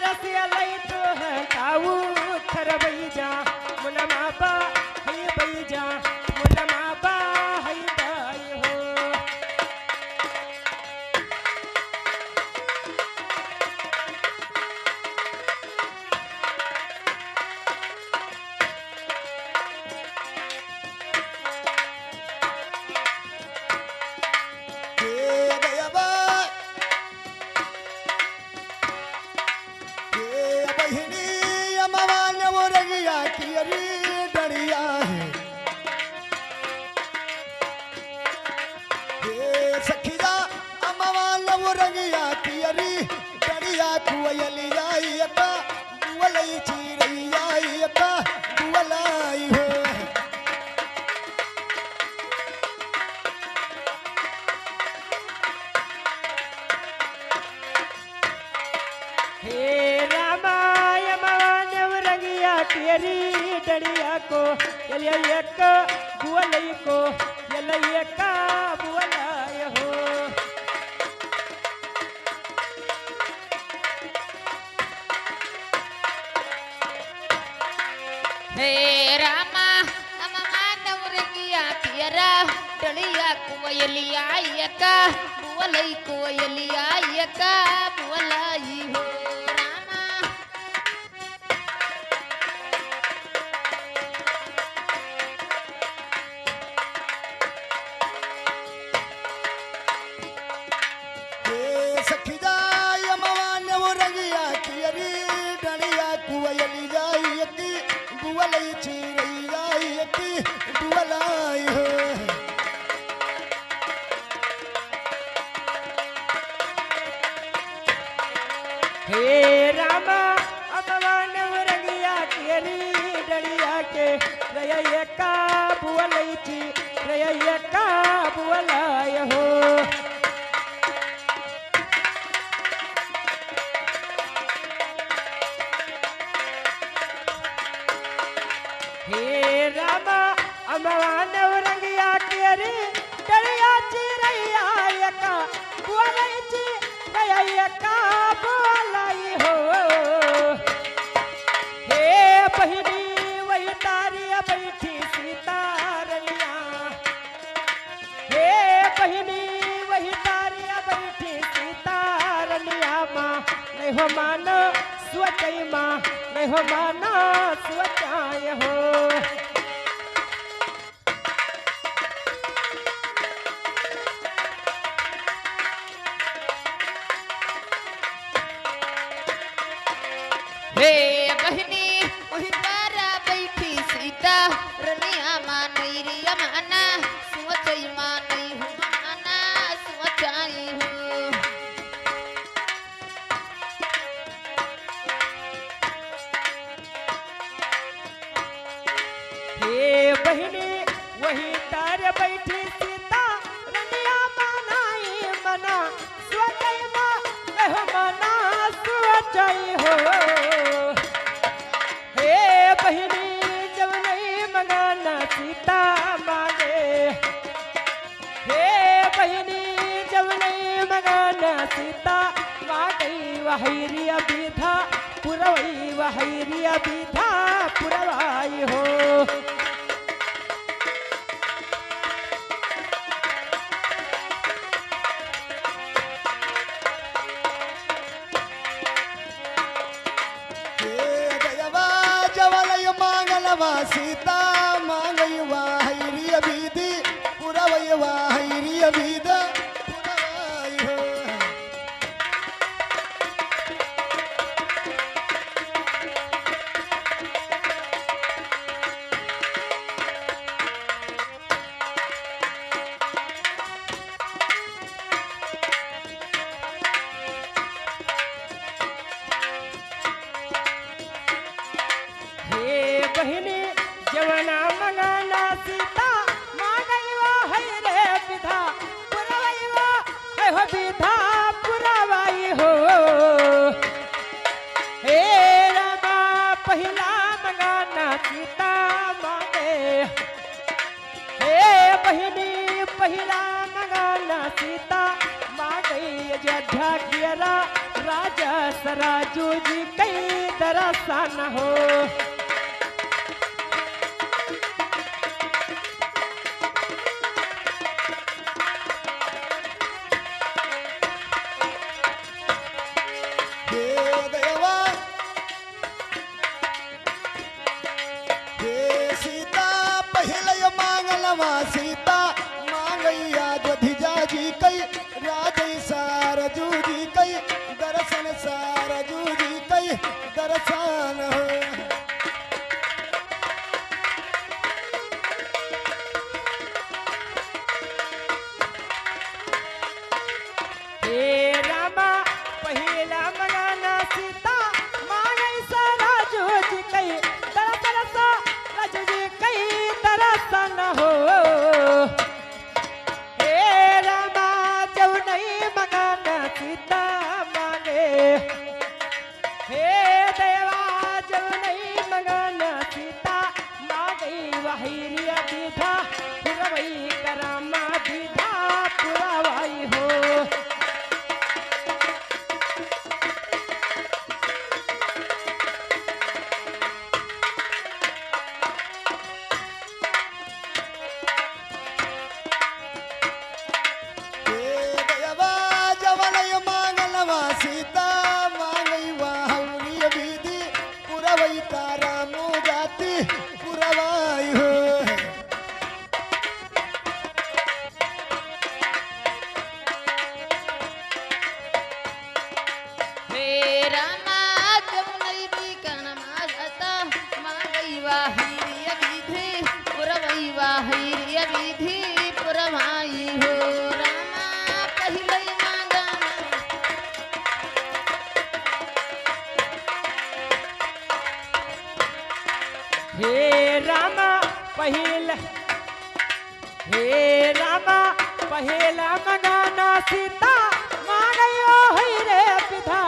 रसिया लई तो है काऊ खर बैजा मुना माबा है बैजा मुना माबा है बाई हो तेरी डड़िया को एक बुअलई को एक बुअलाय हो हे रामा नवरंगिया तेरा डड़िया को एक बुअलई को एक बुअलाई हो हे रामा अमवान रंगिया तेरी डड़िया के एक बुअलई थी एक बुअलाय हो हे रामा अमवान रंगिया तेरी डड़िया चिरैया एक बुअलई थी एक बुअलाई हो हे बहिनी वही तारिया बैठी सीतारनिया हे बहिनी वही तारिया बैठी सीतारनिया माँ नहीं हो मानो स्वचय माँ नहीं हो मानो स्वचाय हो हे बहनी वही तारा बैठी सीता रनिया मानई रिया माना सोचई मानई हूँ माना सोचाई हूँ हे बहनी वही तारा बैठी सीता रनिया मानाई मना सोचई माँ मना सोचाई हो बहिनी जब नहीं मंगाना सीता मांगे हे बहिनी जब नहीं मंगाना सीता मांगई वहैरिया विधा पुरवई वहैरिया विधा पुरवाई हो सीता मांगई वाहिरिया विधि पुरवई वाहिरिया विधा पुरवाई हो बहिनी जवना मंगाना सीता मांगई है रे विधा पुरवाई है हो विधा पुरवाई हो हे रामा पहला मंगाना सीता मांगे हे बहिनी पहला मंगाना सीता मांगई अयोध्या कियरा राजा दशराजू जी कई दरसान हो। हे देवा हे सीता पहले मांगलवा सीता मांगैया जोधिजा जी कई राजै सारजू जी कई दर्शन सारजू जी कई दर्शन हो। हे रामा पहिला मगाना सीता मांगई सराजू जी कई दरस राजू जी कई दरसन हो। हे रामा जब नहीं मगाना सीता मांगे हे देवा जब नहीं मगाना सीता मांगई वहीरिया दीधा पुरवई करामा दीधा पुरवाई हो। हे देवा जवलय मांगलवा सीता मांगई वाहुरी विधि पुरवई तारा मो जाति पुरवाई हो। हे रामा जमुनई बीकनमा जाता मांगई वाहिरिय विधि पुरवई वाहिरिय विधि पुरवाई हो। रामा पहिले मांगना हे रामा पहिला हे रामा पहिला मगाना सीता मांगयो है रे विधा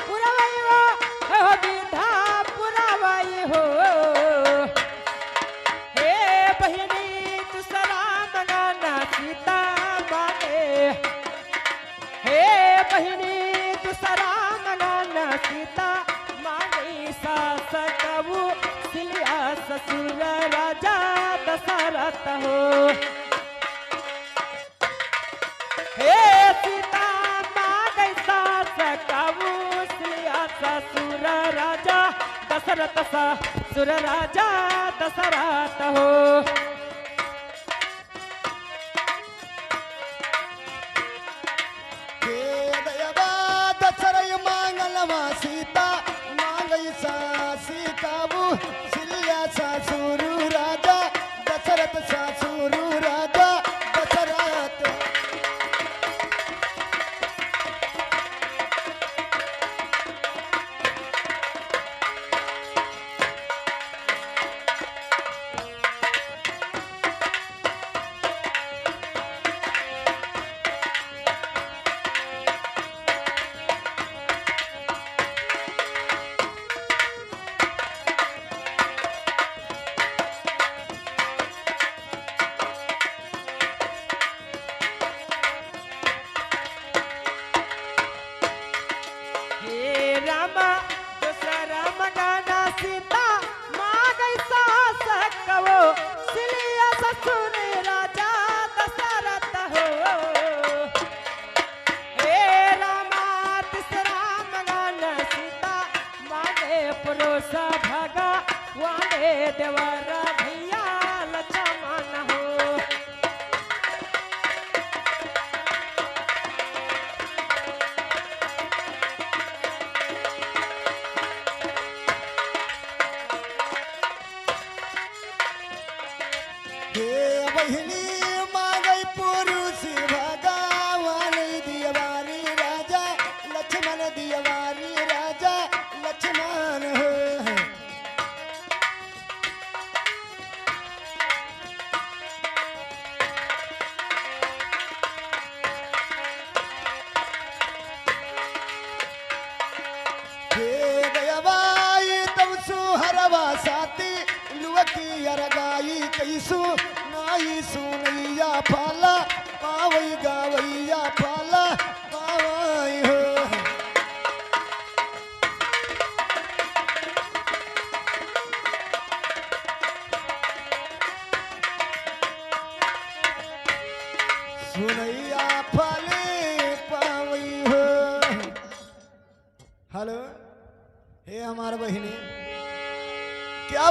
पुरवाई हो विधा पुरवाई हो। हे बहिनी दूसरा मगाना सीता मांगे हे बहिनी दूसरा मगाना सीता मांगी सास कबू सिलिया ससुर राजा दशरथ हो। हे सीता मांगई सास कबू सिलिया ससुर राजा दशरथ ससुर राजा दशरथ हो। हे देवा दशरय मांगलवा सीता मांगई सासी काबू सिल्या सासुरु राजा दशरथ सासुरु राजा दशरथ। हे रामा दूसरा मगाना सीता मांगई सास कबो सिलिया ससुर राजा दशरथ हो। हे रामा तीसरा मगाना सीता मांगे पुरुष भगा वाले देवर भैया लक्ष्मण हो। हे बहिनी मांगई पुरुष भगवान दियवारी राजा लक्ष्मण दियवारी राजा लक्ष्मण हो। हे दयाबाई तब सुहरवा साथी लुवकी अरगाई कैसु नाई सुनैया फाला पावई गावैया फाला पावई हो। फले पावई हो। हेलो हे हमार बहिनी